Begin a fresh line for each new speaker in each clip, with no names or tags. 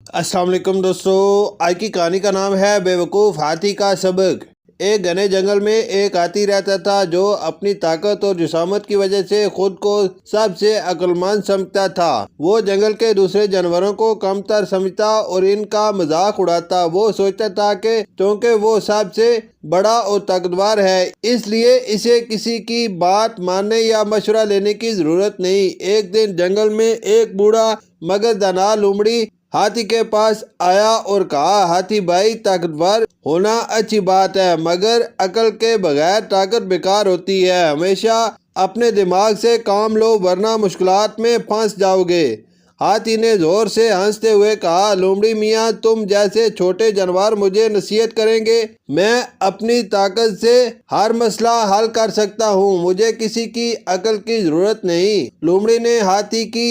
अस्सलाम वालेकुम दोस्तों, आज की कहानी का नाम है बेवकूफ़ हाथी का सबक। एक घने जंगल में एक हाथी रहता था जो अपनी ताकत और जिसामत की वजह से खुद को सबसे अक्लमंद समझता था। वो जंगल के दूसरे जानवरों को कमतर समझता और इनका मजाक उड़ाता। वो सोचता था कि क्योंकि वो सबसे बड़ा और ताकतवर है इसलिए इसे किसी की बात मानने या मशवरा लेने की जरूरत नहीं। एक दिन जंगल में एक बूढ़ा मगर दाना लोमड़ी हाथी के पास आया और कहा, हाथी भाई, ताकतवर होना अच्छी बात है मगर अकल के बगैर ताकत बेकार होती है। हमेशा अपने दिमाग से काम लो वरना मुश्किलात में फंस जाओगे। हाथी ने जोर से हंसते हुए कहा, लोमड़ी मियाँ, तुम जैसे छोटे जानवर मुझे नसीहत करेंगे? मैं अपनी ताकत से हर मसला हल कर सकता हूँ, मुझे किसी की अकल की जरूरत नहीं। लोमड़ी ने हाथी की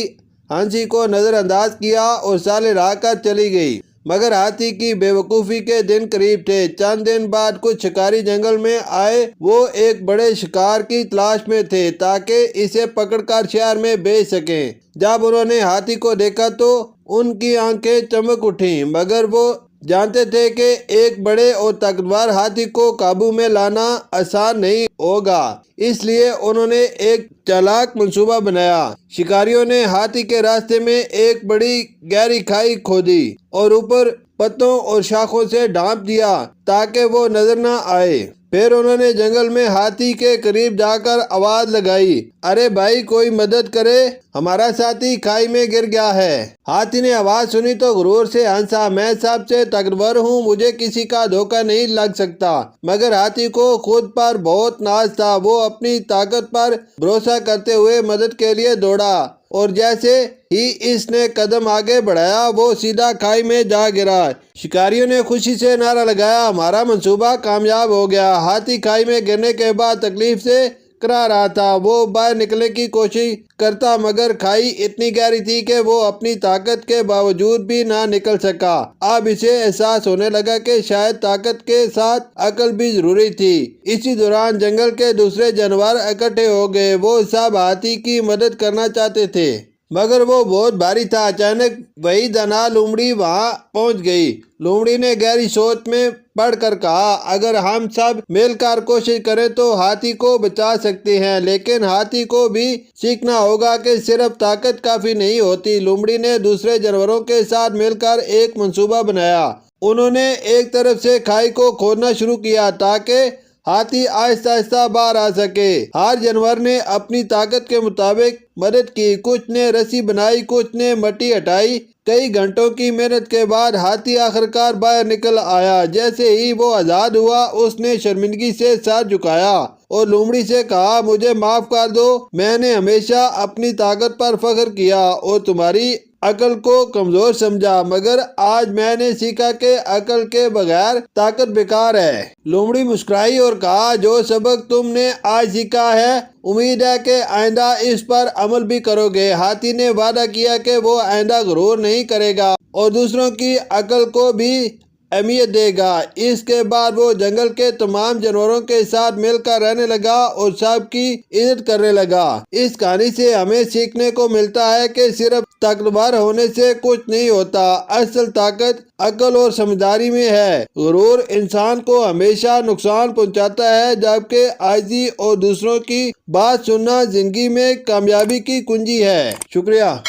हंसी को नजरअंदाज किया और साले राह कर चली गई। मगर हाथी की बेवकूफ़ी के दिन करीब थे। चंद दिन बाद कुछ शिकारी जंगल में आए। वो एक बड़े शिकार की तलाश में थे ताकि इसे पकड़कर शहर में बेच सकें। जब उन्होंने हाथी को देखा तो उनकी आंखें चमक उठी, मगर वो जानते थे कि एक बड़े और ताकतवर हाथी को काबू में लाना आसान नहीं होगा। इसलिए उन्होंने एक चालाक मंसूबा बनाया। शिकारियों ने हाथी के रास्ते में एक बड़ी गहरी खाई खोदी और ऊपर पत्तों और शाखों से ढांप दिया ताकि वो नजर न आए। फिर उन्होंने जंगल में हाथी के करीब जाकर आवाज लगाई, अरे भाई, कोई मदद करे, हमारा साथी खाई में गिर गया है। हाथी ने आवाज सुनी तो गुरूर से हंसा, मैं सबसे ताकतवर हूँ, मुझे किसी का धोखा नहीं लग सकता। मगर हाथी को खुद पर बहुत नाज था। वो अपनी ताकत पर भरोसा करते हुए मदद के लिए दौड़ा और जैसे ही इसने कदम आगे बढ़ाया वो सीधा खाई में जा गिरा। शिकारियों ने खुशी से नारा लगाया, हमारा मंसूबा कामयाब हो गया। हाथी खाई में गिरने के बाद तकलीफ से करा रहा था। वो बाहर निकलने की कोशिश करता मगर खाई इतनी गहरी थी कि वो अपनी ताकत के बावजूद भी ना निकल सका। अब इसे एहसास होने लगा कि शायद ताकत के साथ अकल भी जरूरी थी। इसी दौरान जंगल के दूसरे जानवर इकट्ठे हो गए। वो सब हाथी की मदद करना चाहते थे मगर वो बहुत भारी था। अचानक वही दाना लोमड़ी वहां पहुंच गई। लोमड़ी ने गहरी सोच में पढ़कर कहा, अगर हम सब मिलकर कोशिश करें तो हाथी को बचा सकते हैं, लेकिन हाथी को भी सीखना होगा कि सिर्फ ताकत काफी नहीं होती। लोमड़ी ने दूसरे जानवरों के साथ मिलकर एक मंसूबा बनाया। उन्होंने एक तरफ से खाई को खोदना शुरू किया ताकि हाथी आहिस्ता आहिस्ता बाहर आ सके। हर जानवर ने अपनी ताकत के मुताबिक मदद की। कुछ ने रस्सी बनाई, कुछ ने मट्टी हटाई। कई घंटों की मेहनत के बाद हाथी आखिरकार बाहर निकल आया। जैसे ही वो आजाद हुआ उसने शर्मिंदगी से सर झुकाया और लोमड़ी से कहा, मुझे माफ कर दो, मैंने हमेशा अपनी ताकत पर फख्र किया और तुम्हारी अकल को कमजोर समझा, मगर आज मैंने सीखा कि अकल के बगैर ताकत बेकार है। लोमड़ी मुस्कुराई और कहा, जो सबक तुमने आज सीखा है उम्मीद है कि आइंदा इस पर अमल भी करोगे। हाथी ने वादा किया कि वो आइंदा गुरूर नहीं करेगा और दूसरों की अकल को भी अहमियत देगा। इसके बाद वो जंगल के तमाम जानवरों के साथ मिलकर रहने लगा और सबकी इज्जत करने लगा। इस कहानी से हमें सीखने को मिलता है कि सिर्फ ताकतवर होने से कुछ नहीं होता, असल ताकत अकल और समझदारी में है। गुरूर इंसान को हमेशा नुकसान पहुंचाता है, जबकि आजिज़ी और दूसरों की बात सुनना जिंदगी में कामयाबी की कुंजी है। शुक्रिया।